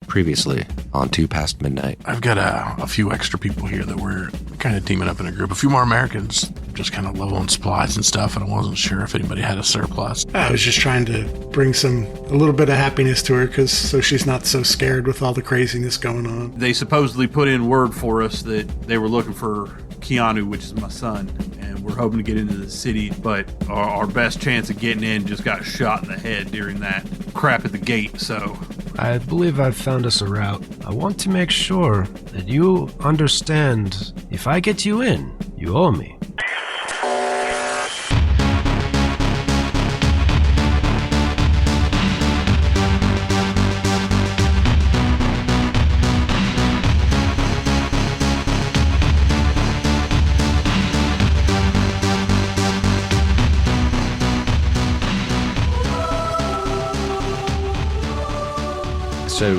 Previously on Two Past Midnight. I've got a few extra people here that we're kind of teaming up in a group. A few more Americans just kind of low on supplies and stuff, and I wasn't sure if anybody had a surplus. I was just trying to bring a little bit of happiness to her, so she's not so scared with all the craziness going on. They supposedly put in word for us that they were looking for Keanu, which is my son, and we're hoping to get into the city, but our best chance of getting in just got shot in the head during that crap at the gate, so... I believe I've found us a route. I want to make sure that you understand, if I get you in, you owe me. So,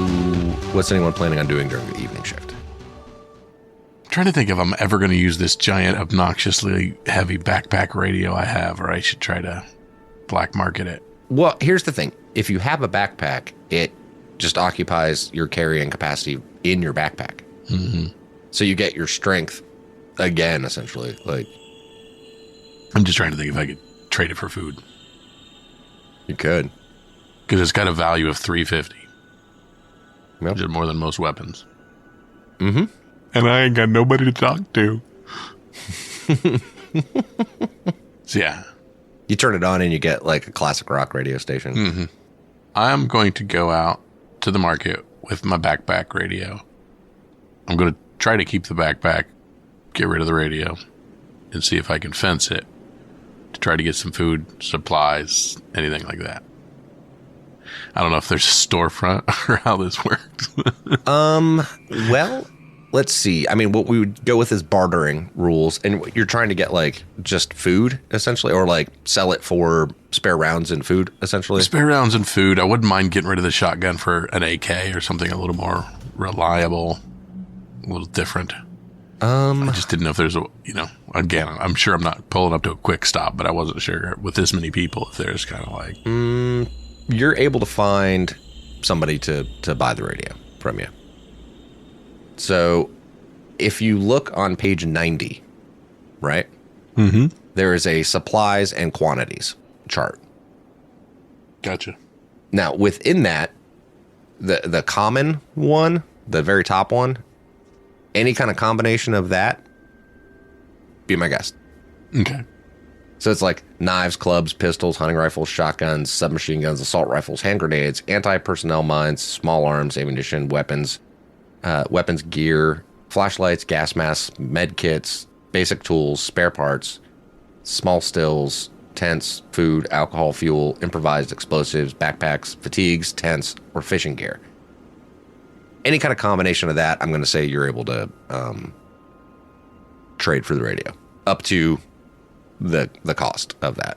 what's anyone planning on doing during the evening shift? I'm trying to think if I'm ever going to use this giant, obnoxiously heavy backpack radio I have, or I should try to black market it. Well, here's the thing. If you have a backpack, it just occupies your carrying capacity in your backpack. Mm-hmm. So you get your strength again, essentially. Like, I'm just trying to think if I could trade it for food. You could. Because it's got a value of $350. Yep. Which is more than most weapons. Mm-hmm. And I ain't got nobody to talk to. So yeah. You turn it on and you get like a classic rock radio station. Mm-hmm. I'm going to go out to the market with my backpack radio. I'm going to try to keep the backpack, get rid of the radio, and see if I can fence it to try to get some food, supplies, anything like that. I don't know if there's a storefront or how this works. Well, let's see. I mean, what we would go with is bartering rules. And you're trying to get like just food, essentially, or like sell it for spare rounds and food, essentially. Spare rounds and food. I wouldn't mind getting rid of the shotgun for an AK or something a little more reliable, a little different. I just didn't know if there's a, again, I'm sure I'm not pulling up to a quick stop, but I wasn't sure with this many people if there's kind of like... You're able to find somebody to buy the radio from you. So if you look on page 90, right? Mm-hmm. There is a supplies and quantities chart. Gotcha. Now, within that, the common one, the very top one, any kind of combination of that, be my guest. Okay. So it's like knives, clubs, pistols, hunting rifles, shotguns, submachine guns, assault rifles, hand grenades, anti-personnel mines, small arms, ammunition, weapons gear, flashlights, gas masks, med kits, basic tools, spare parts, small stills, tents, food, alcohol, fuel, improvised explosives, backpacks, fatigues, tents, or fishing gear. Any kind of combination of that, I'm going to say you're able to trade for the radio up to the cost of that.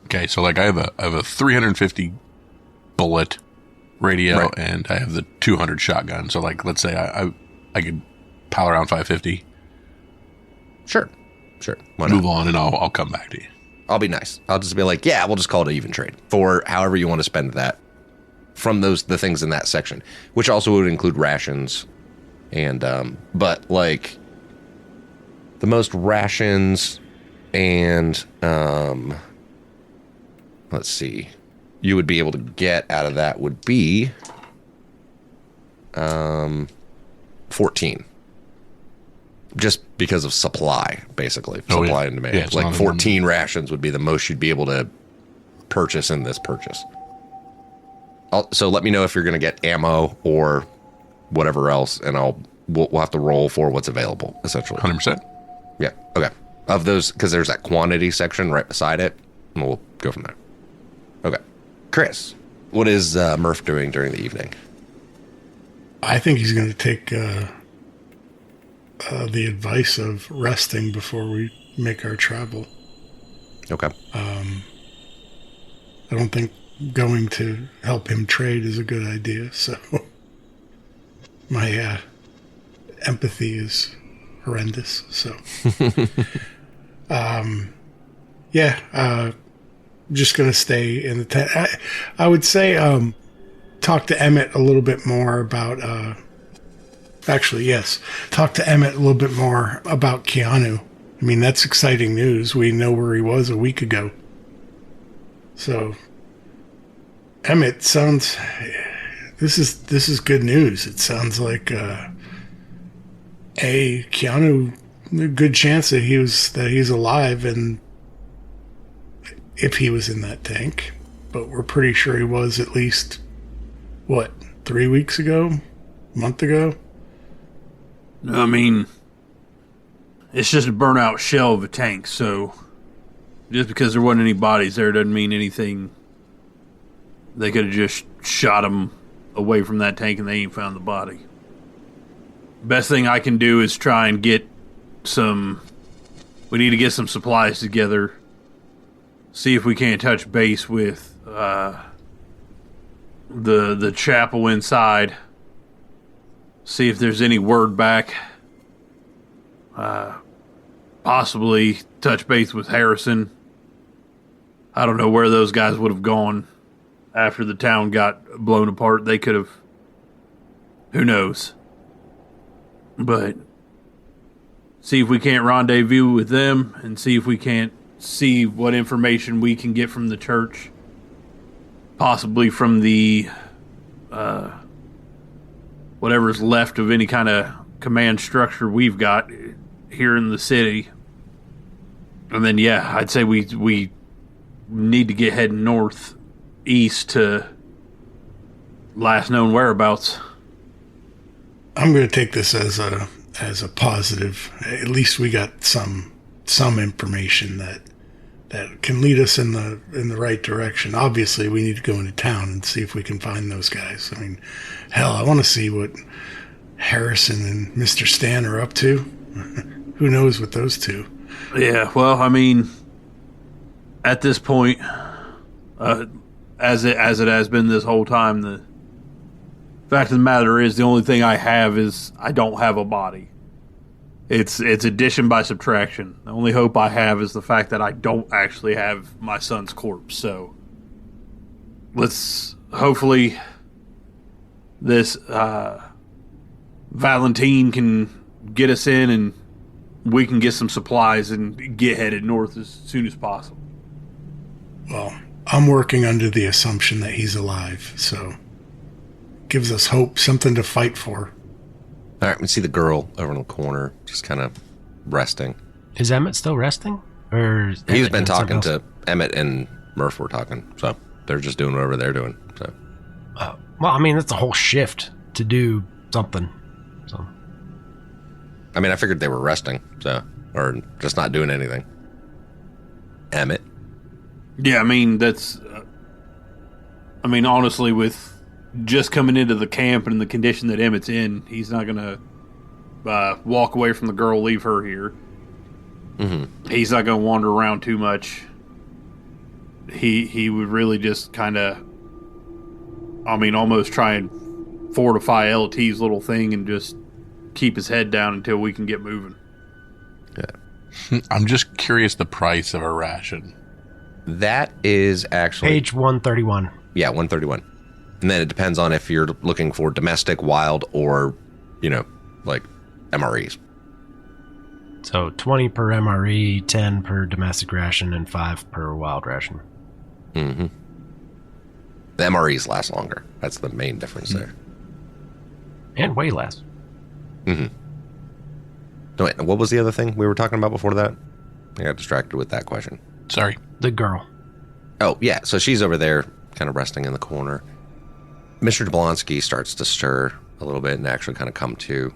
Okay, so like I have a 350 bullet radio, right, and I have the 200 shotgun. So like, let's say I could pile around 550. Sure. Why not? Move on, and I'll come back to you. I'll be nice. I'll just be like, yeah, we'll just call it an even trade for however you want to spend that from the things in that section, which also would include rations and but like the most rations. And let's see, you would be able to get out of that would be 14, just because of supply, basically. Supply and demand. Yeah, like 14 rations would be the most you'd be able to purchase in this purchase. So let me know if you're going to get ammo or whatever else, and we'll have to roll for what's available, essentially. 100%. Yeah. Okay. Of those, because there's that quantity section right beside it, and we'll go from there. Okay. Chris, what is Murph doing during the evening? I think he's going to take the advice of resting before we make our travel. Okay. I don't think going to help him trade is a good idea, so my empathy is horrendous, so... just gonna stay in the tent. I would say talk to Emmett a little bit more about, actually, yes, talk to Emmett a little bit more about Keanu. I mean, that's exciting news. We know where he was a week ago. So, Emmett, sounds, this is good news. It sounds like, Keanu, a good chance that he's alive, and if he was in that tank, but we're pretty sure he was at least, 3 weeks ago? A month ago? I mean, it's just a burnout shell of a tank, so just because there wasn't any bodies there doesn't mean anything. They could have just shot him away from that tank and they ain't found the body. Best thing I can do is try and get we need to get some supplies together. See if we can't touch base with the chapel inside. See if there's any word back. Possibly touch base with Harrison. I don't know where those guys would have gone after the town got blown apart. They could have. Who knows? But see if we can't rendezvous with them and see if we can't see what information we can get from the church. Possibly from the whatever's left of any kind of command structure we've got here in the city. And then, yeah, I'd say we need to get heading northeast to last known whereabouts. I'm going to take this as a positive. At least we got some information that can lead us in the right direction. Obviously, we need to go into town and see if we can find those guys. I mean, hell, I want to see what Harrison and Mr. Stan are up to. Who knows with those two? Yeah, well, I mean, at this point, as it has been this whole time, the fact of the matter is the only thing I have is I don't have a body. It's addition by subtraction. The only hope I have is the fact that I don't actually have my son's corpse. So let's hopefully this Valentine can get us in and we can get some supplies and get headed north as soon as possible. Well, I'm working under the assumption that he's alive, so gives us hope, something to fight for. All right, we see the girl over in the corner, just kind of resting. Is Emmett still resting? Or He's been talking to Emmett and Murph were talking, so they're just doing whatever they're doing. So, well, I mean, that's a whole shift to do something. So, I mean, I figured they were resting, so, or just not doing anything. Emmett. Yeah, I mean, that's. I mean, honestly, with just coming into the camp and the condition that Emmett's in, he's not going to walk away from the girl, leave her here. Mm-hmm. He's not going to wander around too much. He would really just kind of, I mean, almost try and fortify LT's little thing and just keep his head down until we can get moving. Yeah. I'm just curious the price of a ration. That is actually... Page 131. Yeah, 131. And then it depends on if you're looking for domestic, wild, or, like MREs. So 20 per MRE, 10 per domestic ration, and 5 per wild ration. Mm-hmm. The MREs last longer. That's the main difference there. And way less. Mm-hmm. No, wait, what was the other thing we were talking about before that? I got distracted with that question. Sorry. The girl. Oh, yeah. So she's over there kind of resting in the corner. Mr. Jablonski starts to stir a little bit and actually kind of come to.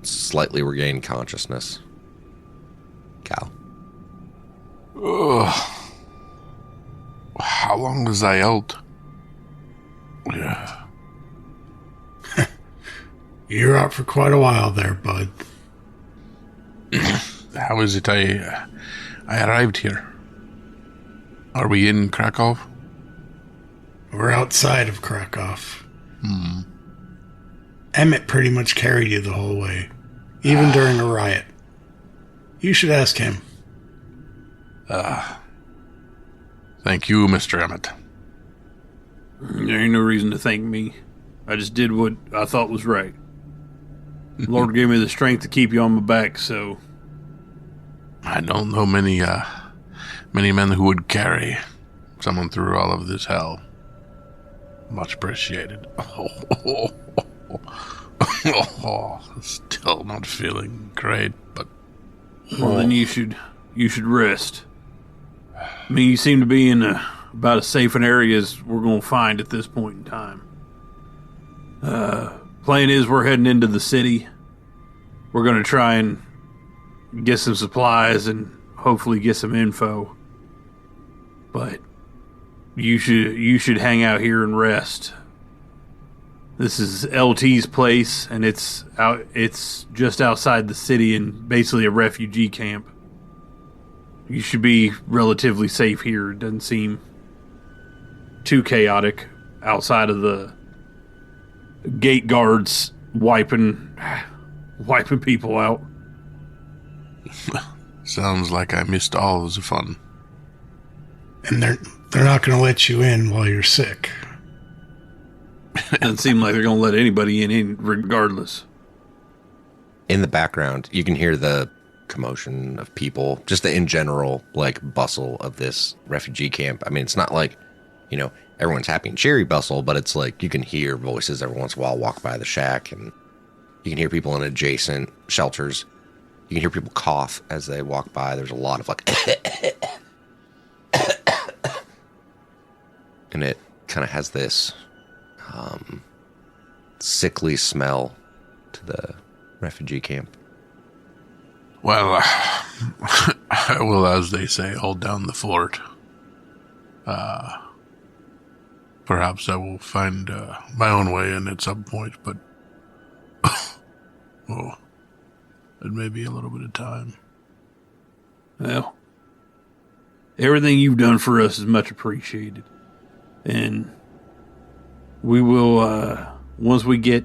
Slightly regain consciousness. Cal. Ugh. How long was I out? Yeah. You're out for quite a while there, bud. How is it I arrived here? Are we in Krakow? We're outside of Krakow. Emmett pretty much carried you the whole way, even during a riot. You should ask him. Thank you, Mr. Emmett. There ain't no reason to thank me. I just did what I thought was right. Lord gave me the strength to keep you on my back, so... I don't know many men who would carry someone through all of this hell. Much appreciated. Still not feeling great, but... Well, then you should rest. I mean, you seem to be in about as safe an area as we're going to find at this point in time. Plan is we're heading into the city. We're going to try and get some supplies and hopefully get some info. But you should hang out here and rest. This is LT's place, and it's just outside the city and basically a refugee camp. You should be relatively safe here. It doesn't seem too chaotic outside of the gate guards wiping people out. Sounds like I missed all of the fun. And they're not going to let you in while you're sick. Doesn't seem like they're going to let anybody in regardless. In the background, you can hear the commotion of people, just the in general, like, bustle of this refugee camp. I mean, it's not like, everyone's happy and cheery bustle, but it's like you can hear voices every once in a while walk by the shack, and you can hear people in adjacent shelters. You can hear people cough as they walk by. There's a lot of, like, and it kind of has this sickly smell to the refugee camp. Well, I will, as they say, hold down the fort. Perhaps I will find my own way in at some point, but it may be a little bit of time. Well, everything you've done for us is much appreciated. And we will, once we get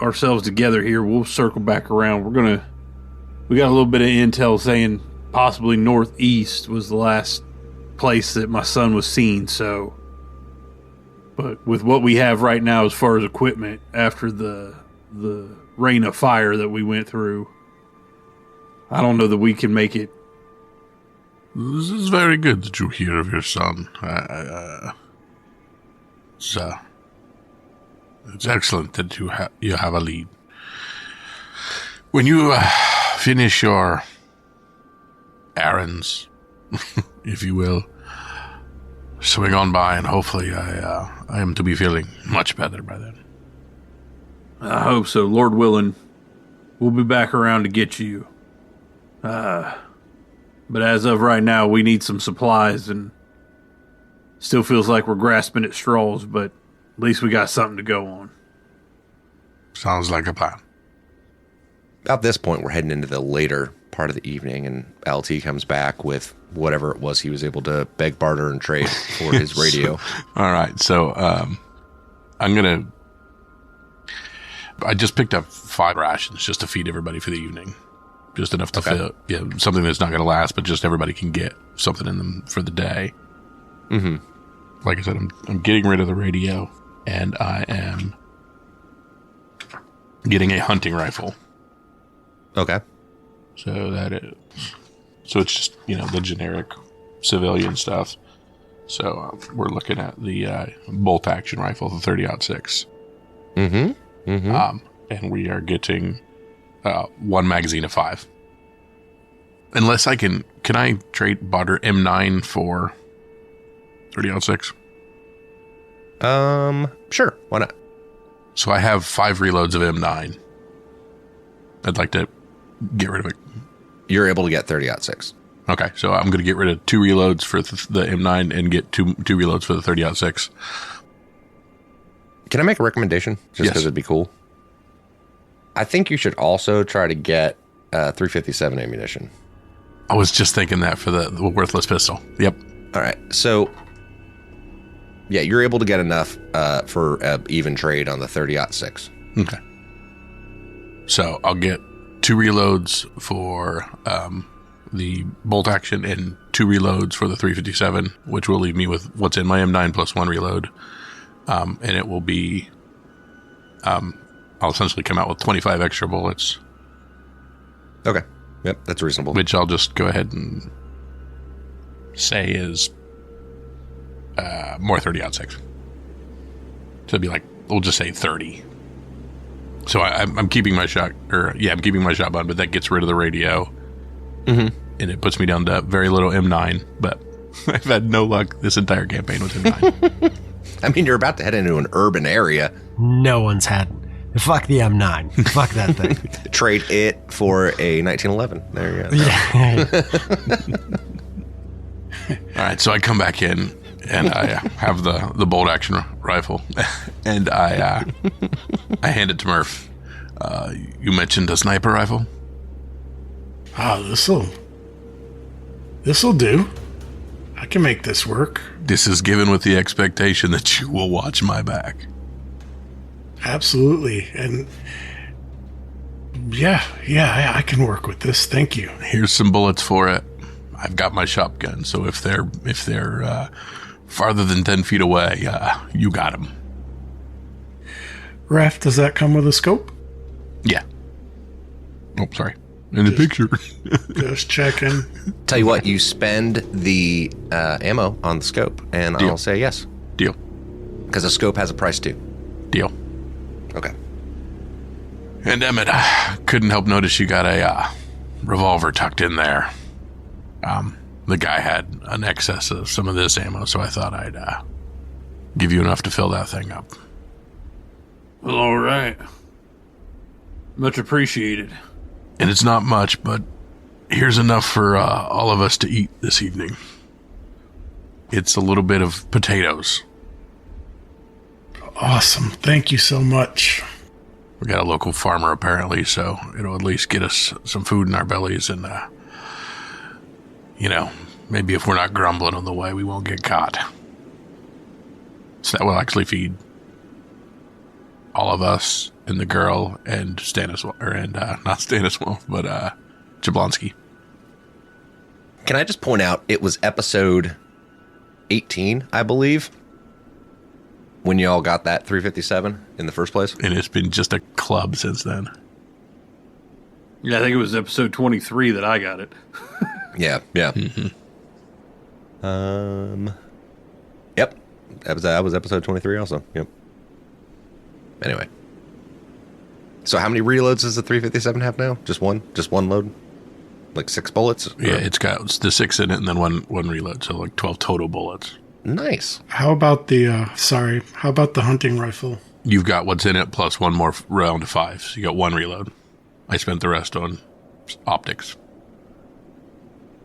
ourselves together here, we'll circle back around. We got a little bit of intel saying possibly northeast was the last place that my son was seen, so... But with what we have right now as far as equipment, after the rain of fire that we went through, I don't know that we can make it. This is very good that you hear of your son. It's excellent that you have a lead. When you finish your errands, if you will, swing on by, and hopefully I am to be feeling much better by then. I hope so. Lord willing, we'll be back around to get you. But as of right now, we need some supplies, and still feels like we're grasping at straws, but at least we got something to go on. Sounds like a plan. About this point, we're heading into the later part of the evening, and LT comes back with whatever it was he was able to beg, barter, and trade for his radio. All right, so I just picked up 5 rations just to feed everybody for the evening. Just enough to fill, something that's not going to last, but just everybody can get something in them for the day. Mm-hmm. Like I said, I'm getting rid of the radio, and I am getting a hunting rifle. Okay. So it's just, the generic civilian stuff. So we're looking at the bolt action rifle, the 30-06. Mm-hmm. Mm-hmm. And we are getting 1 magazine of 5. Unless can I trade barter M9 for 30-06? Sure. Why not? So I have 5 reloads of M9. I'd like to get rid of it. You're able to get 30-06. Okay, so I'm going to get rid of 2 reloads for the M9 and get two reloads for the 30-06. Can I make a recommendation? Just because Yes. it'd be cool. I think you should also try to get 357 ammunition. I was just thinking that for the worthless pistol. Yep. All right. So, yeah, you're able to get enough for even trade on the 30-06. Okay. So I'll get 2 reloads for the bolt action and 2 reloads for the 357, which will leave me with what's in my M9 plus 1 reload. and it will be, I'll essentially come out with 25 extra bullets. Okay. Yep, that's reasonable. Which I'll just go ahead and say is more 30-06. So it'd be like, we'll just say 30. So I'm keeping my I'm keeping my shotgun, but that gets rid of the radio. Mm-hmm. And it puts me down to very little M9, but I've had no luck this entire campaign with M9. I mean, you're about to head into an urban area. No one's had. Fuck the M9. Fuck that thing. Trade it for a 1911. There you go. Yeah. All right, so I come back in and I have the bolt action rifle, and I hand it to Murph. You mentioned a sniper rifle. This'll do. I can make this work. This is given with the expectation that you will watch my back. Absolutely. And yeah, I can work with this. Thank you. Here's some bullets for it. I've got my shotgun, so if they're farther than 10 feet away, you got them. Ref, does that come with a scope? Yeah. Oh, sorry. In the picture. Just checking. Tell you what, you spend the ammo on the scope, and Deal. I'll say yes. Deal. Because the scope has a price too. Deal. Okay. And Emmett, I couldn't help notice you got a revolver tucked in there. The guy had an excess of some of this ammo, so I thought I'd give you enough to fill that thing up. Well, all right. Much appreciated. And it's not much, but here's enough for all of us to eat this evening. It's a little bit of potatoes. Awesome. Thank you so much. We got a local farmer, apparently, so it'll at least get us some food in our bellies, and, maybe if we're not grumbling on the way, we won't get caught. So that will actually feed all of us and the girl and Stanislav, not Stanislav, but Jablonski. Can I just point out, it was episode 18, I believe, when you all got that 357 in the first place? And it's been just a club since then. Yeah, I think it was episode 23 that I got it. Yeah. Mm-hmm. Yep. That was episode 23 also. Yep. Anyway. So how many reloads does the 357 have now? Just one? Just one load? Like 6 bullets? Yeah, it's got the 6 in it and then one reload, so like 12 total bullets. Nice. How about the hunting rifle? You've got what's in it plus one more round of 5, so you got 1 reload. I spent the rest on optics.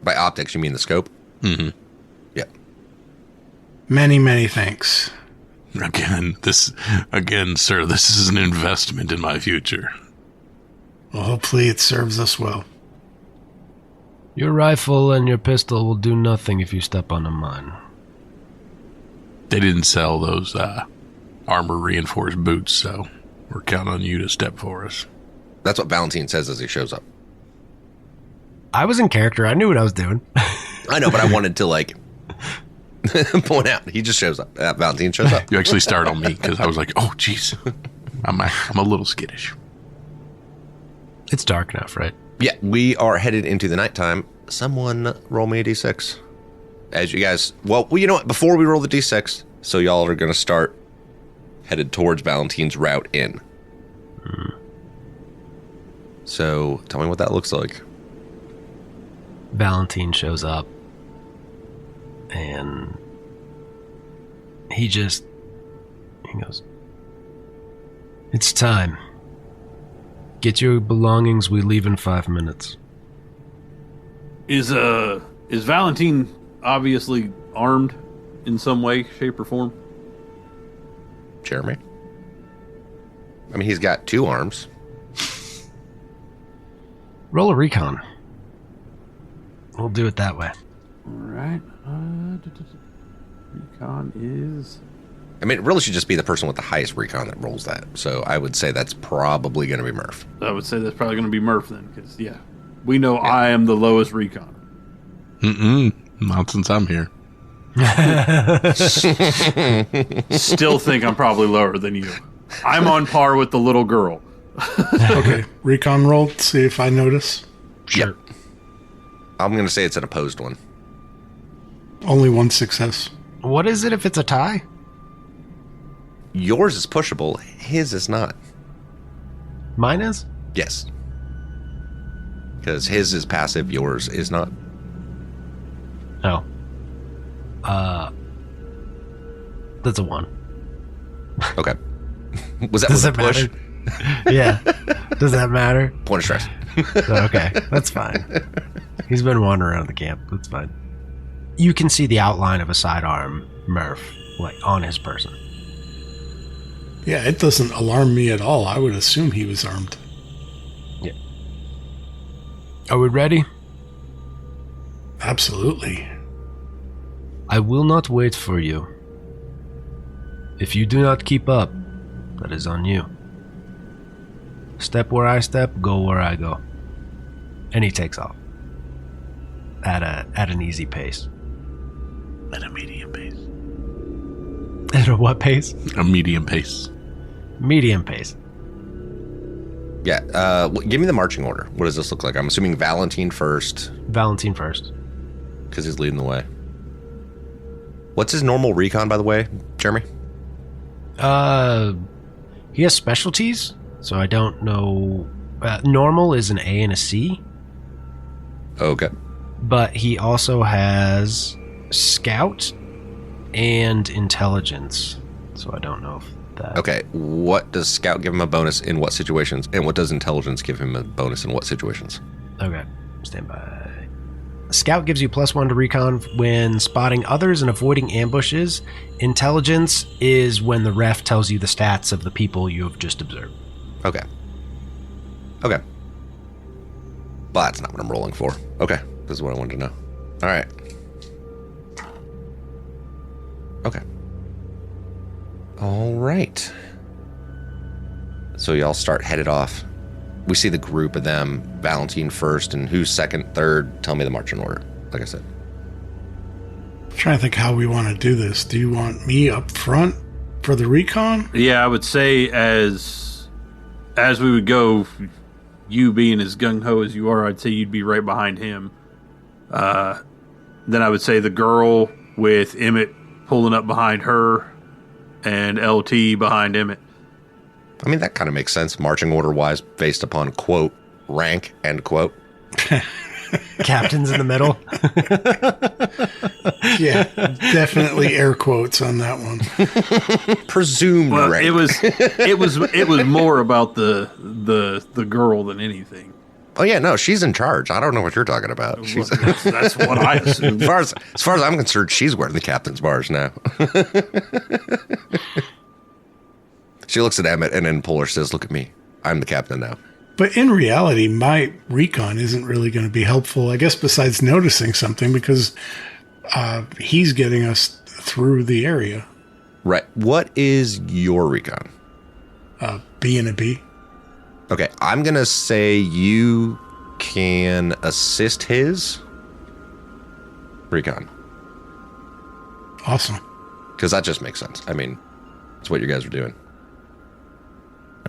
By optics, you mean the scope? Mm-hmm. Yep. Many, many thanks. Again, sir, this is an investment in my future. Well, hopefully it serves us well. Your rifle and your pistol will do nothing if you step on a mine. They didn't sell those armor-reinforced boots, so we're counting on you to step for us. That's what Valentine says as he shows up. I was in character. I knew what I was doing. I know, but I wanted to, point out. He just shows up. Valentine shows up. You actually startled me because I was like, oh, jeez. I'm a little skittish. It's dark enough, right? Yeah, we are headed into the nighttime. Someone roll me a d6. As you guys... Well, you know what? Before we roll the d6, so y'all are going to start headed towards Valentine's route in. So, tell me what that looks like. Valentine shows up. And he goes, "It's time. Get your belongings, we leave in 5 minutes." Is Valentine obviously armed in some way, shape, or form? Jeremy? I mean, he's got 2 arms. Roll a recon. We'll do it that way. All right. Recon is... I mean, it really should just be the person with the highest recon that rolls that. So I would say that's probably going to be Murph. I would say that's probably going to be Murph then, because, we know I am the lowest recon. Not since I'm here. Still think I'm probably lower than you. I'm on par with the little girl. Okay, recon roll, see if I notice. Sure. Yep. I'm going to say it's an opposed one. Only one success. What is it if it's a tie? Yours is pushable. His is not. Mine is? Yes. Because his is passive, yours is not. Oh. That's a 1. Okay. Was that Does a that push? matter? Yeah. Does that matter? Point of stress. Okay, that's fine. He's been wandering around the camp. That's fine. You can see the outline of a sidearm Murph, like, on his person. Yeah, it doesn't alarm me at all. I would assume he was armed. Yeah. Are we ready? Absolutely. I will not wait for you. If you do not keep up, that is on you. Step where I step, go where I go. And he takes off. At an easy pace. At a medium pace. At a what pace? A medium pace. Medium pace. Yeah, give me the marching order. What does this look like? I'm assuming Valentine first. Valentine first. Because he's leading the way. What's his normal recon, by the way, Jeremy? He has specialties, so I don't know. Normal is an A and a C. Okay. But he also has Scout and Intelligence, so I don't know if that... Okay, what does Scout give him a bonus in what situations? And what does Intelligence give him a bonus in what situations? Okay, stand by. Scout gives you +1 to recon when spotting others and avoiding ambushes. Intelligence is when the ref tells you the stats of the people you have just observed. Okay. Okay. But that's not what I'm rolling for. Okay, this is what I wanted to know. All right. Okay. All right. So y'all start headed off. We see the group of them, Valentine first, and who's second, third. Tell me the marching order, like I said. I'm trying to think how we want to do this. Do you want me up front for the recon? Yeah, I would say as we would go, you being as gung-ho as you are, I'd say you'd be right behind him. Then I would say the girl with Emmett pulling up behind her and LT behind Emmett. I mean, that kind of makes sense, marching order-wise, based upon, quote, rank, end quote. Captain's in the middle. Yeah, definitely air quotes on that one. Presumed Well, rank. it was more about the girl than anything. Oh, yeah, no, she's in charge. I don't know what you're talking about. She's, That's what I assumed. as far as I'm concerned, she's wearing the captain's bars now. She looks at Emmett and then Polar says, look at me. I'm the captain now. But in reality, my recon isn't really going to be helpful, I guess, besides noticing something, because he's getting us through the area. Right. What is your recon? B and a B. Okay, I'm going to say you can assist his recon. Awesome. Because that just makes sense. I mean, that's what you guys are doing.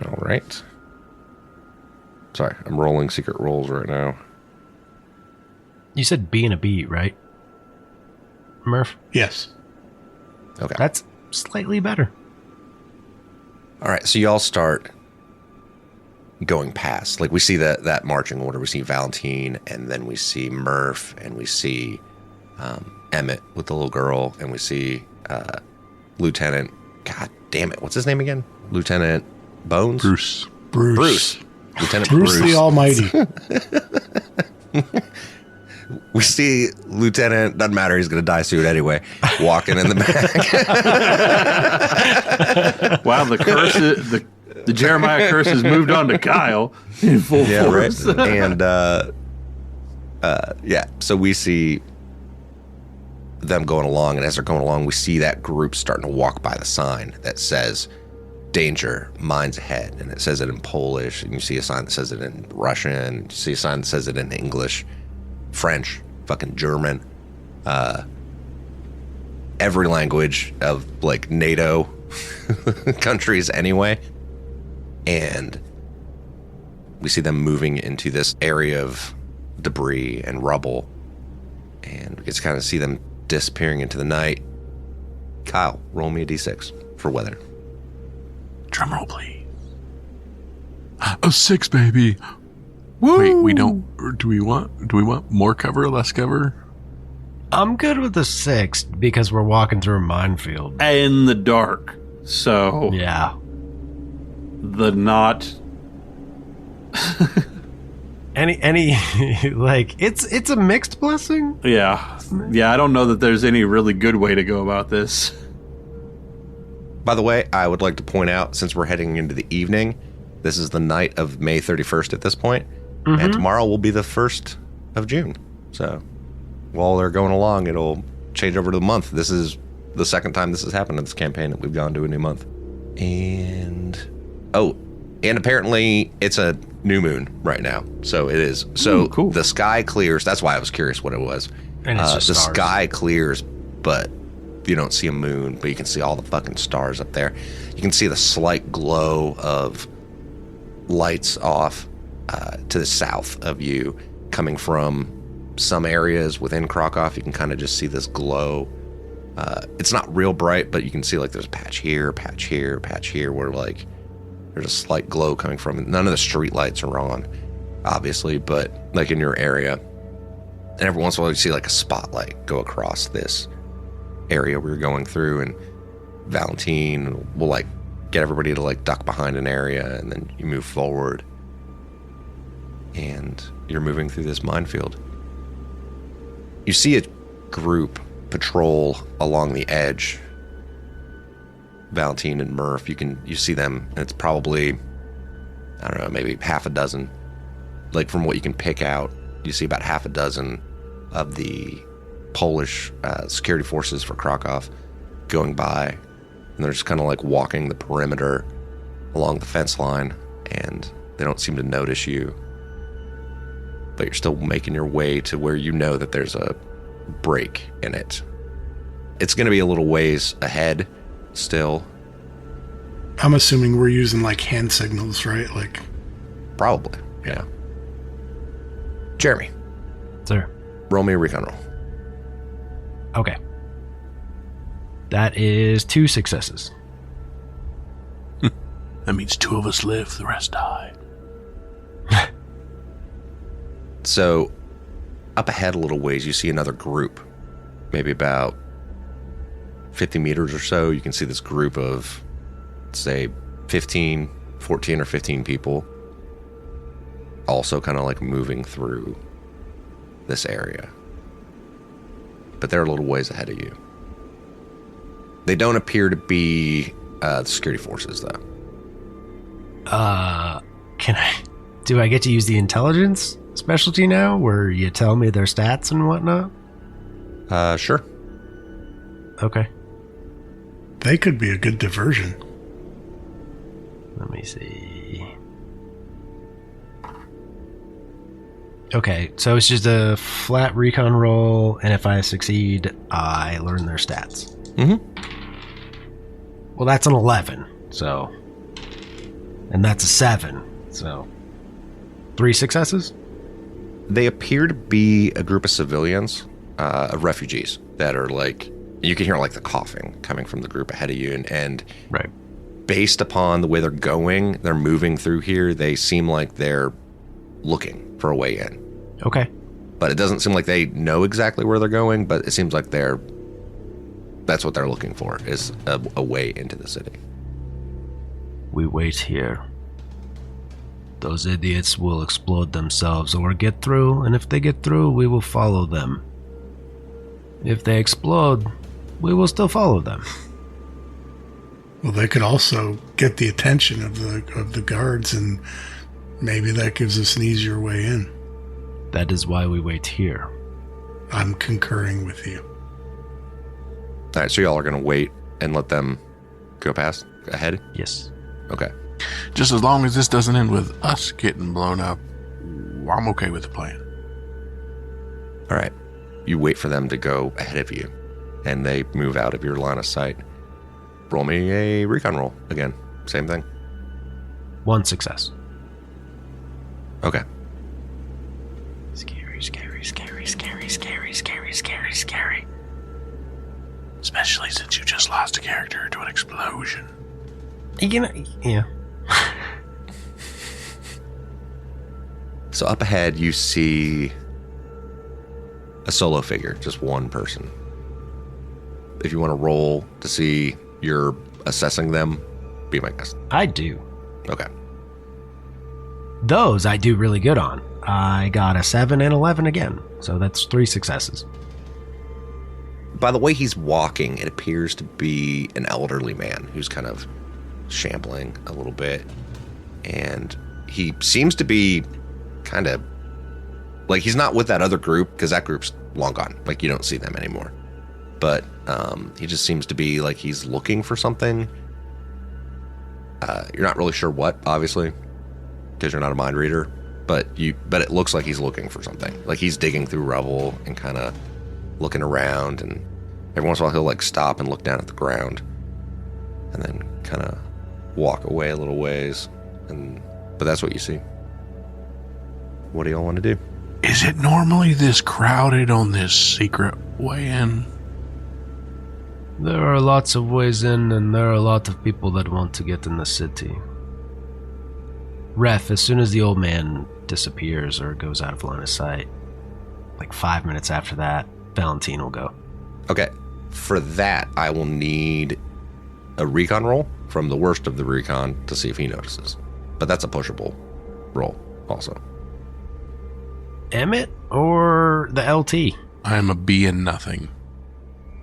All right. Sorry, I'm rolling secret rolls right now. You said B and a B, right? Murph? Yes. Okay. That's slightly better. All right, so y'all start going past. Like, we see that marching order. We see Valentine, and then we see Murph, and we see Emmett with the little girl, and we see Lieutenant... God damn it, what's his name again? Lieutenant Bones? Bruce. Lieutenant Bruce the Almighty. We see Lieutenant, doesn't matter, he's going to die soon anyway, walking in the back. Wow, the curse, the Jeremiah curse has moved on to Kyle in full force. Right. And yeah, so we see them going along, and as they're going along, we see that group starting to walk by the sign that says, danger, mines ahead, and it says it in Polish, and you see a sign that says it in Russian, and you see a sign that says it in English, French, fucking German. every language of like NATO countries anyway. And we see them moving into this area of debris and rubble. And we just kind of see them disappearing into the night. Kyle, roll me a d6 for weather. Drum roll, please. A 6, baby. Woo! Wait, we don't. Do we want more cover or less cover? I'm good with the 6 because we're walking through a minefield. In the dark. So Yeah. the not Any like it's a mixed blessing. yeah. I don't know that there's any really good way to go about this. By the way, I would like to point out, since we're heading into the evening, this is the night of May 31st at this point, and tomorrow will be the 1st of June. So while they're going along, it'll change over to the month. This is the second time this has happened in this campaign that we've gone to a new month. And apparently it's a new moon right now. So it is. So cool. The sky clears. That's why I was curious what it was. And it's just the stars. sky clears, but you don't see a moon, but you can see all the fucking stars up there. You can see the slight glow of lights off to the south of you coming from some areas within Krakow. You can kind of just see this glow. It's not real bright, but you can see like there's a patch here, where like there's a slight glow coming from it. None of the street lights are on, obviously, but like in your area. And every once in a while you see like a spotlight go across this area we're going through, and Valentine will like get everybody to like duck behind an area, and then you move forward and you're moving through this minefield. You see a group patrol along the edge. Valentine and Murph, you see them, and it's probably, I don't know, maybe half a dozen. Like from what you can pick out, you see about half a dozen of the Polish security forces for Krakow going by, and they're just kind of like walking the perimeter along the fence line, and they don't seem to notice you, but you're still making your way to where you know that there's a break in it. It's going to be a little ways ahead still. I'm assuming we're using like hand signals, right? Like, Probably, yeah. Jeremy, Sir. roll me a recon roll. Okay. That is 2 successes. That means 2 of us live, the rest die. So, up ahead a little ways, you see another group. Maybe about 50 meters or so, you can see this group of, say, 14 or 15 people. Also kind of like moving through this area. But they're a little ways ahead of you. They don't appear to be the security forces, though. Do I get to use the intelligence specialty now, where you tell me their stats and whatnot? Sure. Okay. they could be a good diversion. Let me see. Okay, so it's just a flat recon roll, and if I succeed, I learn their stats. Mm-hmm. Well, that's an 11, so... And that's a 7, so... 3 successes? They appear to be a group of civilians, of refugees, that are like... You can hear like the coughing coming from the group ahead of you, and Right. based upon the way they're going, they're moving through here, they seem like they're looking for a way in. Okay. But it doesn't seem like they know exactly where they're going, but it seems like that's what they're looking for, is a way into the city. We wait here. Those idiots will explode themselves or get through, and if they get through, we will follow them. If they explode, we will still follow them. Well, they could also get the attention of the guards, and maybe that gives us an easier way in. That is why we wait here. I'm concurring with you. All right, so y'all are going to wait and let them go past ahead? Yes. Okay. Just as long as this doesn't end with us getting blown up, I'm okay with the plan. All right. You wait for them to go ahead of you, and they move out of your line of sight. Roll me a recon roll again. Same thing. 1 success. Okay. Scary, scary, scary, scary, scary, scary, scary, scary. Especially since you just lost a character to an explosion. You know, yeah. So up ahead, you see a solo figure, just one person. If you want to roll to see you're assessing them, be my guest. I do. Okay. Those I do really good on. I got a 7 and 11 again, so that's 3 successes. By the way he's walking, it appears to be an elderly man who's kind of shambling a little bit. And he seems to be kind of like he's not with that other group because that group's long gone. Like you don't see them anymore. But he just seems to be like he's looking for something. You're not really sure what, obviously, because you're not a mind reader. But it looks like he's looking for something. Like he's digging through rubble and kind of looking around, and every once in a while he'll like stop and look down at the ground, and then kind of walk away a little ways. But that's what you see. What do y'all want to do? Is it normally this crowded on this secret way in? There are lots of ways in, and there are a lot of people that want to get in the city. Ref, as soon as the old man disappears or goes out of line of sight, like 5 minutes after that, Valentine will go. Okay. For that, I will need a recon roll from the worst of the recon to see if he notices. But that's a pushable roll also. Emmett or the LT? I'm a B and nothing.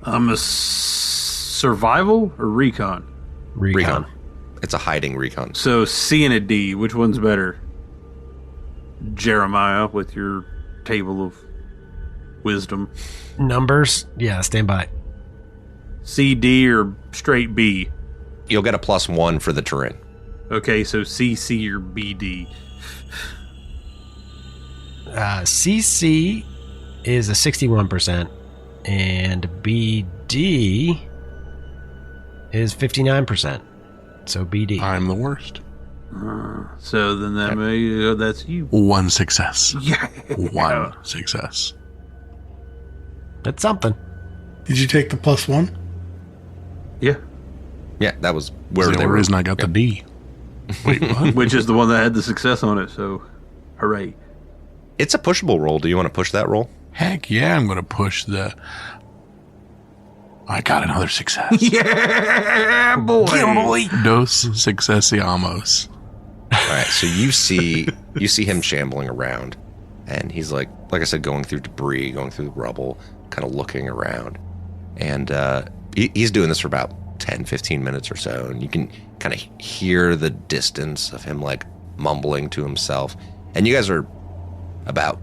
I'm a survival or recon? Recon. It's a hiding recon. So C and a D, which one's better? Jeremiah, with your table of wisdom. Numbers? Yeah, stand by. C, D, or straight B? You'll get a +1 for the terrain. Okay, so C, C, or B, D. CC is a 61%, and BD is 59%. So BD. I'm the worst. So then that's you. 1 success. Yeah. 1 success. That's something. Did you take the +1? Yeah. Yeah, that was Where where they the were. reason I got the D. Wait, what? Which is the one that had the success on it, so hooray. It's a pushable roll. Do you want to push that roll? Heck yeah, I'm going to push the... I got another success. Yeah, boy. Dos successiamos. All right, so you see him shambling around, and he's like I said, going through debris, going through rubble, kind of looking around. And he's doing this for about 10, 15 minutes or so, and you can kind of hear the distance of him like mumbling to himself. And you guys are about,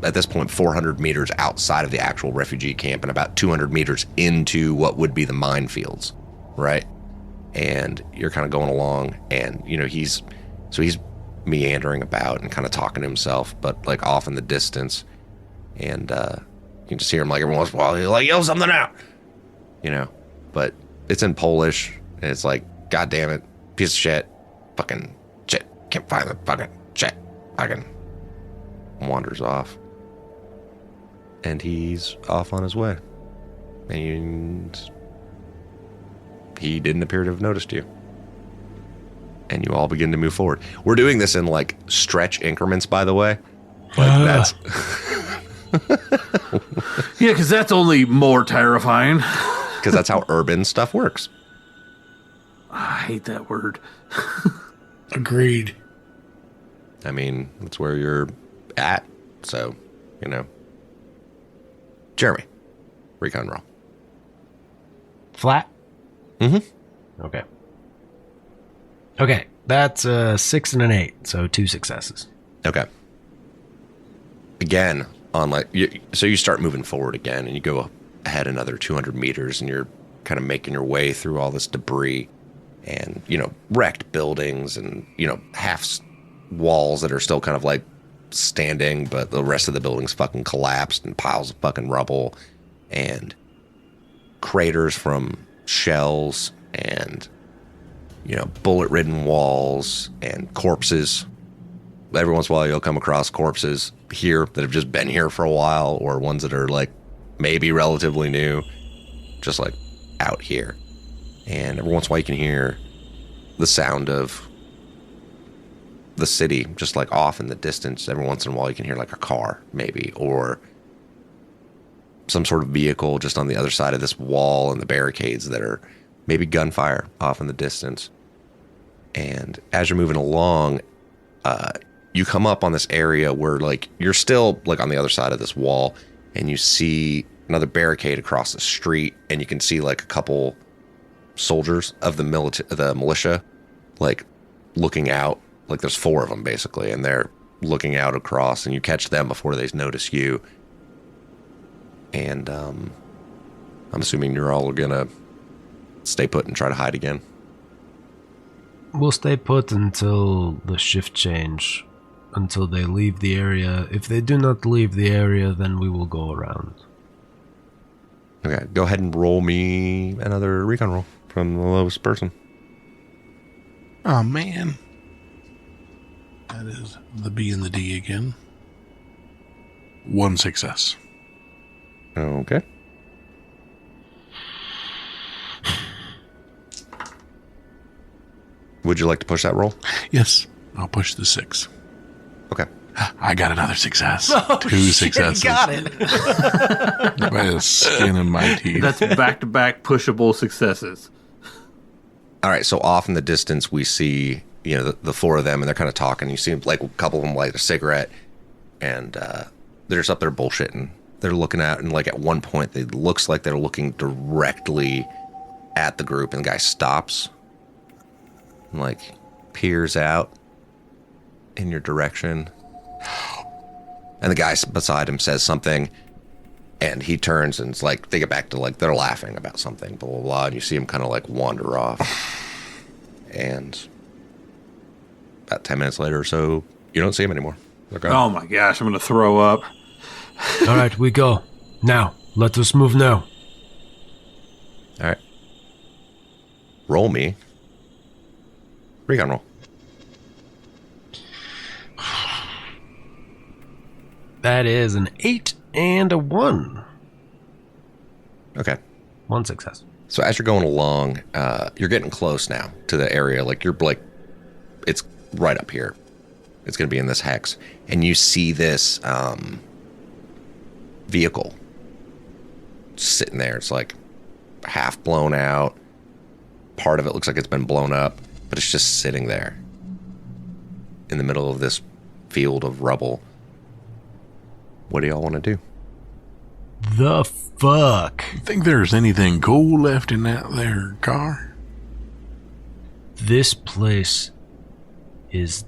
at this point, 400 meters outside of the actual refugee camp and about 200 meters into what would be the minefields, right? And you're kind of going along, and he's meandering about and kind of talking to himself, but like off in the distance. And you can just hear him like every once in a while, he'll like yell something out, but it's in Polish, and it's like, God damn it, piece of shit, fucking shit, can't find the fucking shit, fucking wanders off. And he's off on his way. And he didn't appear to have noticed you. And you all begin to move forward. We're doing this in like stretch increments, by the way. Like that's Yeah, because that's only more terrifying. because that's how urban stuff works. I hate that word. Agreed. I mean, that's where you're at. So, Jeremy, recon roll. Flat? Mm-hmm. Okay, that's a 6 and an 8, so 2 successes. Okay. Again, so you start moving forward again, and you go ahead another 200 meters, and you're kind of making your way through all this debris and, wrecked buildings and, half walls that are still kind of like standing, but the rest of the building's fucking collapsed and piles of fucking rubble. and craters from shells and, bullet-ridden walls and corpses. Every once in a while you'll come across corpses here that have just been here for a while, or ones that are like maybe relatively new, just like out here. And every once in a while you can hear the sound of the city just like off in the distance. Every once in a while you can hear like a car maybe, or some sort of vehicle just on the other side of this wall and the barricades that are maybe gunfire off in the distance. And as you're moving along, you come up on this area where like you're still like on the other side of this wall, and you see another barricade across the street, and you can see like a couple soldiers of the militia like looking out. Like there's 4 of them basically, and they're looking out across, and you catch them before they notice you. And I'm assuming you're all gonna stay put and try to hide again. We'll stay put until the shift change, until they leave the area. If they do not leave the area, then we will go around. Okay, go ahead and roll me another recon roll from the lowest person. Oh, man. That is the B and the D again. 1 success. Okay. Would you like to push that roll? Yes, I'll push the 6. Okay. I got another success. Oh, 2 shit, successes. Got it. By the skin of my teeth. That's back-to-back pushable successes. All right, so off in the distance, we see, the 4 of them, and they're kind of talking. You see, like, a couple of them light a cigarette, and they're just up there bullshitting. They're looking at, and, like, at one point, it looks like they're looking directly at the group, and the guy stops and, like, peers out in your direction. And the guy beside him says something, and he turns, and it's like, they get back to, like, they're laughing about something, blah, blah, blah, and you see him kind of, like, wander off. And about 10 minutes later or so, you don't see him anymore. They're gone. Oh my gosh, I'm going to throw up. All right, we go. Now, let us move now. All right. Roll me. Recon roll. That is an 8 and a 1. Okay. 1 success. So as you're going along, you're getting close now to the area. Like, it's right up here. It's going to be in this hex. And you see this vehicle sitting there. It's like half blown out. Part of it looks like it's been blown up, but it's just sitting there in the middle of this field of rubble. What do y'all want to do? The fuck? Think there's anything cool left in that there car? This place is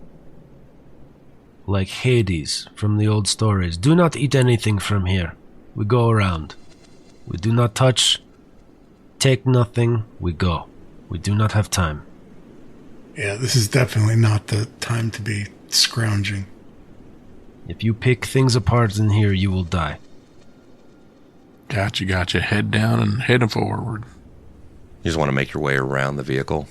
like Hades from the old stories. Do not eat anything from here. We go around. We do not touch, take nothing, we go. We do not have time. Yeah, this is definitely not the time to be scrounging. If you pick things apart in here, you will die. Gotcha. Head down and heading forward. You just want to make your way around the vehicle?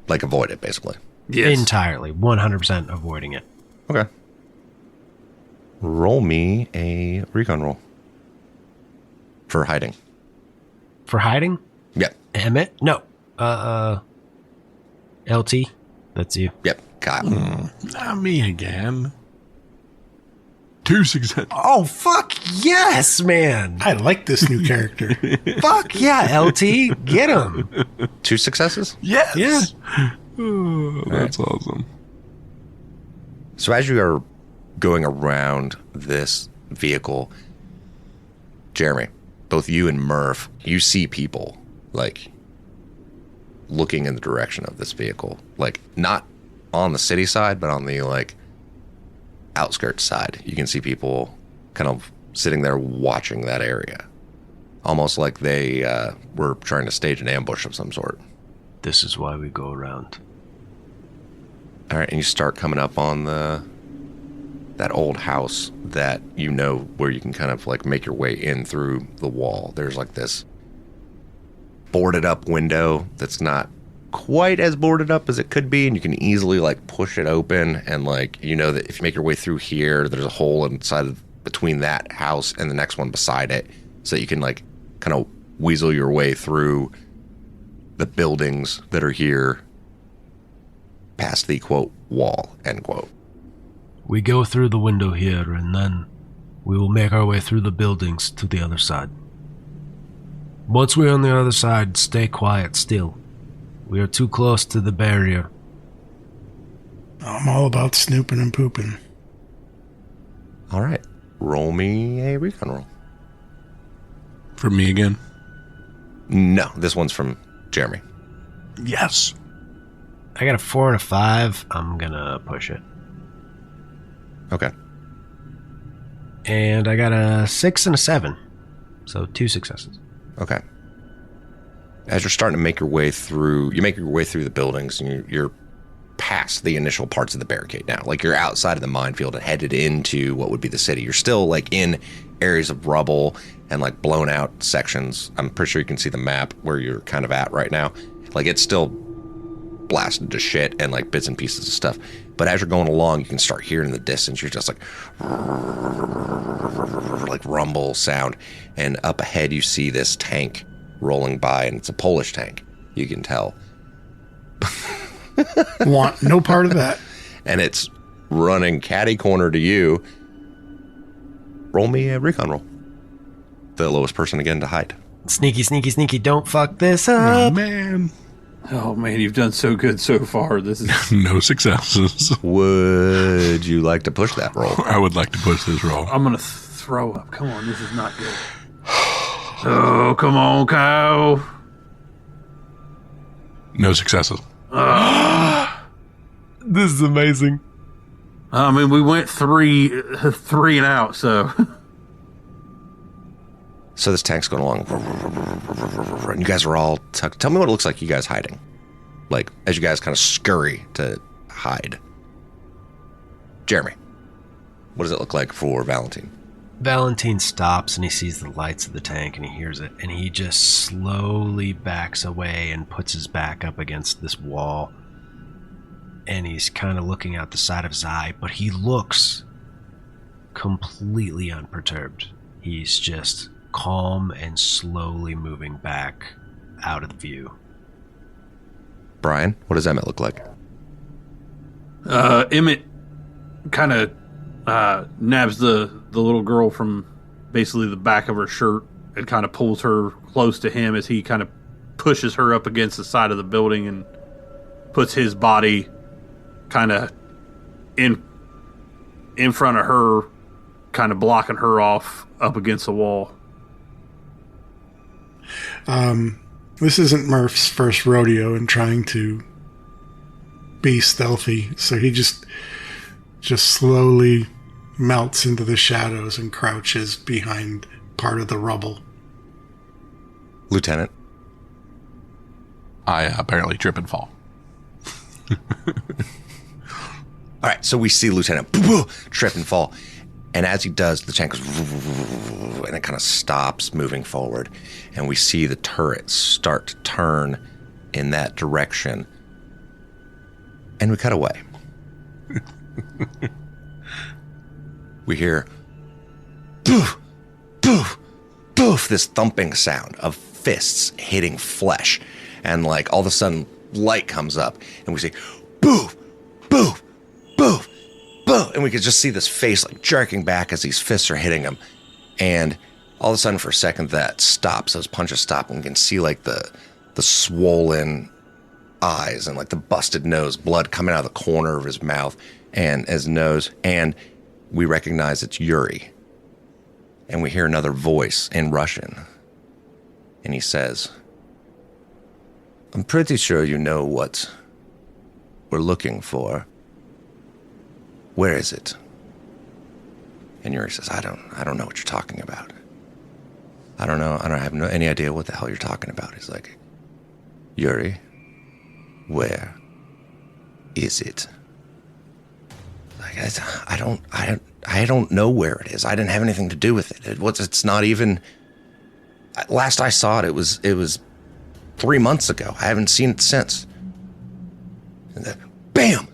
Like, avoid it, basically. Yes. Entirely. 100% avoiding it. Okay. Roll me a recon roll. For hiding. For hiding? Yep. Emmett? No. LT? That's you. Yep. Kyle. Not me again. 2 success. Oh, fuck yes, man. I like this new character. Fuck yeah, LT. Get him. 2 successes? Yes. Yeah. Oh, that's awesome. So as you are going around this vehicle, Jeremy, both you and Murph, you see people, like, looking in the direction of this vehicle. Like, not on the city side, but on the, like, outskirts side. You can see people kind of sitting there watching that area. Almost like they were trying to stage an ambush of some sort. This is why we go around. All right, and you start coming up on the that old house that you know where you can kind of like make your way in through the wall. There's like this boarded up window that's not quite as boarded up as it could be, and you can easily like push it open, and like you know that if you make your way through here, there's a hole inside of between that house and the next one beside it, so you can like kind of weasel your way through the buildings that are here past the quote wall, end quote. We go through the window here, and then we will make our way through the buildings to the other side. Once we're on the other side, stay quiet still. We are too close to the barrier. I'm all about snooping and pooping. All right, roll me a recon roll. For me again? No, this one's from Jeremy. Yes. I got a 4 and a 5. I'm gonna push it. Okay. And I got a 6 and a 7. So 2 successes. Okay. As you're starting to make your way through, the buildings, and you're past the initial parts of the barricade now. Like, you're outside of the minefield and headed into what would be the city. You're still, like, in areas of rubble and, like, blown out sections. I'm pretty sure you can see the map where you're kind of at right now. Like, it's still blasted to shit and, like, bits and pieces of stuff. But as you're going along, you can start hearing in the distance, you're just like rumble sound. And up ahead, you see this tank rolling by, and it's a Polish tank. You can tell. Want no part of that. And it's running catty corner to you. Roll me a recon roll. The lowest person again to hide. Sneaky, sneaky, sneaky, don't fuck this Oh, up. man. Oh man, you've done so good so far. This is No successes. Would you like to push that roll? I would like to push this roll. I'm gonna throw up. Come on, this is not good. Oh, come on, Kyle. No successes. This is amazing. I mean, we went three and out, so. So this tank's going along, and you guys are all tucked. Tell me what it looks like you guys hiding. Like, as you guys kind of scurry to hide. Jeremy, what does it look like for Valentine? Valentine stops and he sees the lights of the tank and he hears it, and he just slowly backs away and puts his back up against this wall. And he's kind of looking out the side of his eye, but he looks completely unperturbed. He's just calm and slowly moving back out of the view. Brian, what does Emmett look like? Emmett kind of nabs the little girl from basically the back of her shirt and kind of pulls her close to him as he kind of pushes her up against the side of the building and puts his body kind of in front of her, kind of blocking her off up against the wall. This isn't Murph's first rodeo in trying to be stealthy, so he just slowly melts into the shadows and crouches behind part of the rubble. Lieutenant? I apparently trip and fall. All right, so we see Lieutenant trip and fall. And as he does, the tank goes, and it kind of stops moving forward. And we see the turrets start to turn in that direction. And we cut away. We hear, boof, boof, boof, this thumping sound of fists hitting flesh. And like all of a sudden, light comes up, and we say, boof, boof, boof. Boom! And we could just see this face like jerking back as these fists are hitting him. And all of a sudden, for a second, that stops. Those punches stop, and we can see like the swollen eyes and like the busted nose, blood coming out of the corner of his mouth and his nose. And we recognize it's Yuri. And we hear another voice in Russian. And he says, "I'm pretty sure you know what we're looking for. Where is it?" And Yuri says, I don't know what you're talking about. I don't know. I don't have any idea what the hell you're talking about. He's like, Yuri, where is it? Like, I don't know where it is. I didn't have anything to do with it. It's not even. Last I saw it, it was 3 months ago. I haven't seen it since. And then, bam,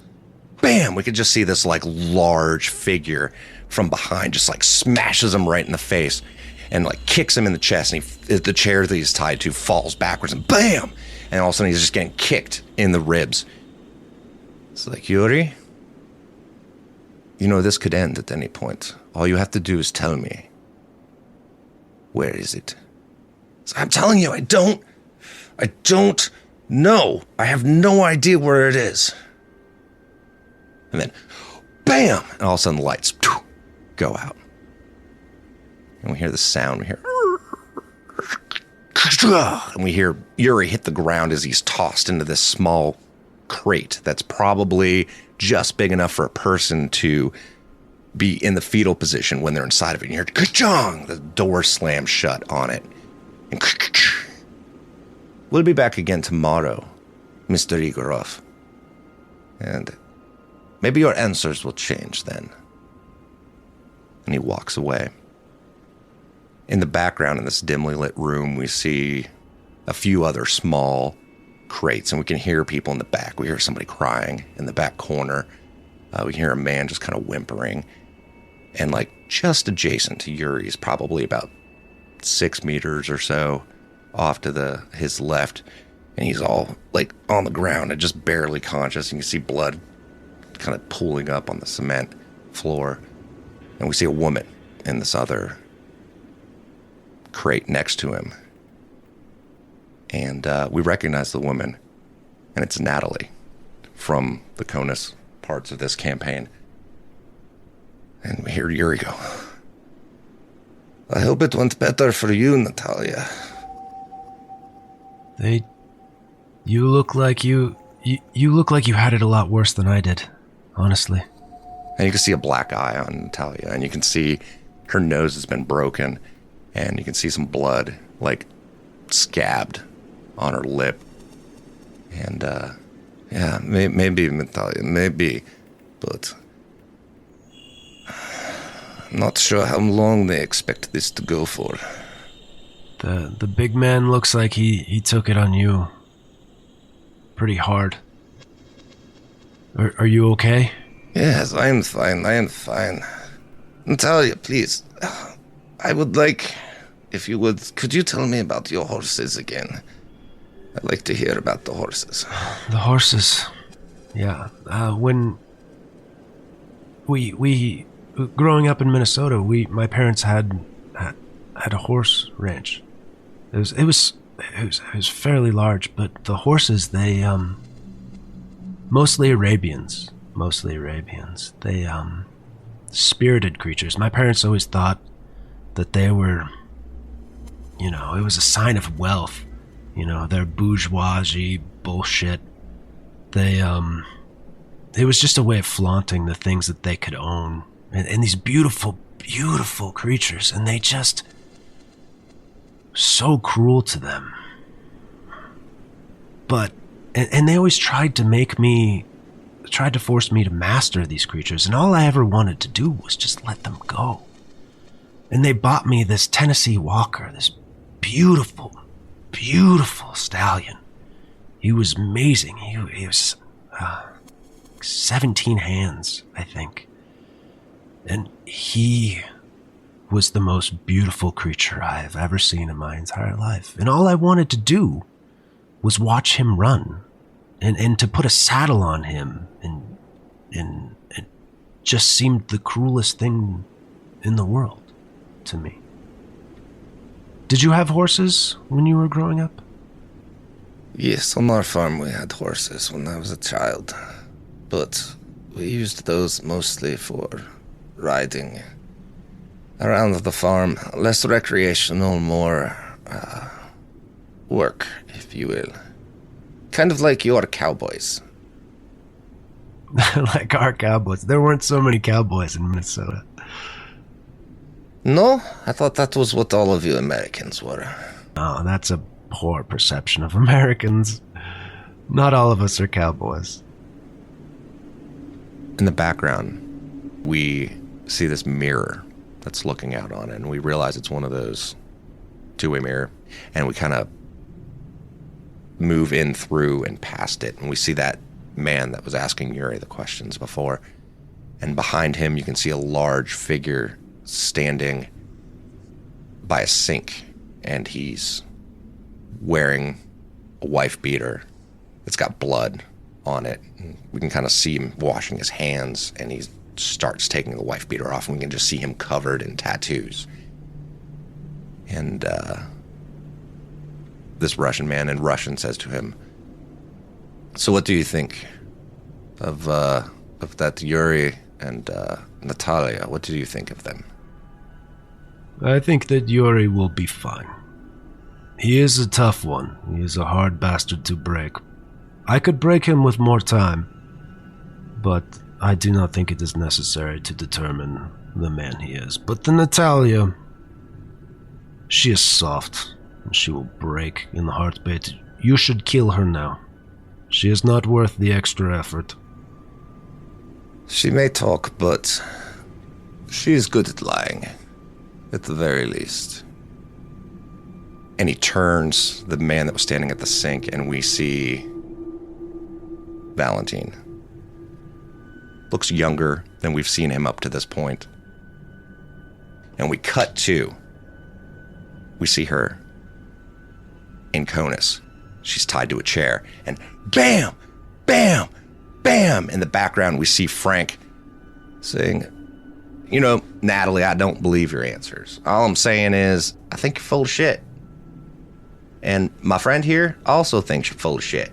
bam. We could just see this like large figure from behind, just like smashes him right in the face, and like kicks him in the chest. And the chair that he's tied to falls backwards, and bam. And all of a sudden, he's just getting kicked in the ribs. It's like, Yuri, you know, this could end at any point. All you have to do is tell me. Where is it? So I'm telling you, I don't know. I have no idea where it is. And then, bam! And all of a sudden, the lights go out. And we hear the sound. We hear... And we hear Yuri hit the ground as he's tossed into this small crate that's probably just big enough for a person to be in the fetal position when they're inside of it. And you hear, ka-chong! The door slams shut on it. And we'll be back again tomorrow, Mr. Igorov. And maybe your answers will change then. And he walks away. In the background, in this dimly lit room, we see a few other small crates, and we can hear people in the back. We hear somebody crying in the back corner. We hear a man just kind of whimpering. And like just adjacent to Yuri's, probably about 6 meters or so off to his left, and he's all like on the ground and just barely conscious, and you see blood kind of pooling up on the cement floor. And we see a woman in this other crate next to him, and we recognize the woman, and it's Natalie from the CONUS parts of this campaign. And we hear Yuri go, I hope it went better for you, Natalia. You look like you had it a lot worse than I did, honestly. And you can see a black eye on Natalia, and you can see her nose has been broken, and you can see some blood, like, scabbed on her lip. And, yeah, maybe, Natalia, maybe, but I'm not sure how long they expect this to go for. The big man looks like he took it on you pretty hard. Are you okay? Yes, I am fine. Natalia, please, I would like, if you would, could you tell me about your horses again? I'd like to hear about the horses. The horses, yeah. When we growing up in Minnesota, my parents had a horse ranch. It was fairly large, but the horses, they mostly Arabians. They spirited creatures. My parents always thought that they were, it was a sign of wealth. Their bourgeoisie bullshit. It was just a way of flaunting the things that they could own. And these beautiful, beautiful creatures, and they just so cruel to them. But, and they always tried to force me to master these creatures, and all I ever wanted to do was just let them go. And they bought me this Tennessee Walker, this beautiful, beautiful stallion. He was amazing. He was 17 hands, I think. And he was the most beautiful creature I have ever seen in my entire life. And all I wanted to do was watch him run and to put a saddle on him. And it just seemed the cruelest thing in the world to me. Did you have horses when you were growing up? Yes, on our farm we had horses when I was a child. But we used those mostly for riding around the farm. Less recreational, more work, if you will. Kind of like your cowboys. Like our cowboys. There weren't so many cowboys in Minnesota. No, I thought that was what all of you Americans were. Oh, that's a poor perception of Americans. Not all of us are cowboys. In the background, we see this mirror that's looking out on it, and we realize it's one of those two-way mirror, and we kind of move in through and past it, and we see that man that was asking Yuri the questions before, and behind him you can see a large figure standing by a sink, and he's wearing a wife beater that's got blood on it. We can kind of see him washing his hands, and he starts taking the wife beater off, and we can just see him covered in tattoos. And this Russian man in Russian says to him, "So what do you think of that Yuri and Natalia? What do you think of them?" I think that Yuri will be fine. He is a tough one. He is a hard bastard to break. I could break him with more time, but I do not think it is necessary to determine the man he is. But the Natalia, she is soft, and she will break in the heartbeat. You should kill her now. She is not worth the extra effort. She may talk, but she is good at lying, at the very least. And he turns, the man that was standing at the sink, and we see Valentine. Looks younger than we've seen him up to this point. And we cut to, we see her in Conus. She's tied to a chair, and bam, bam, bam! In the background, we see Frank saying, "You know, Natalie, I don't believe your answers. All I'm saying is, I think you're full of shit. And my friend here also thinks you're full of shit."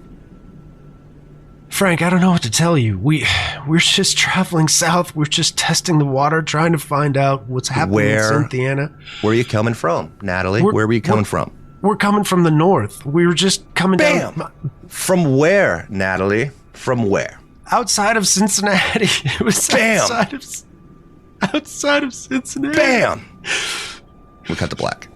Frank, I don't know what to tell you. We're just traveling south. We're just testing the water, trying to find out what's happening in Cynthiana. Where are you coming from, Natalie? Where were you coming from? We're coming from the north. We were just coming Bam! down. From where, Natalie? From where? Outside of Cincinnati. It was Bam! outside of Cincinnati. Bam! We cut to black.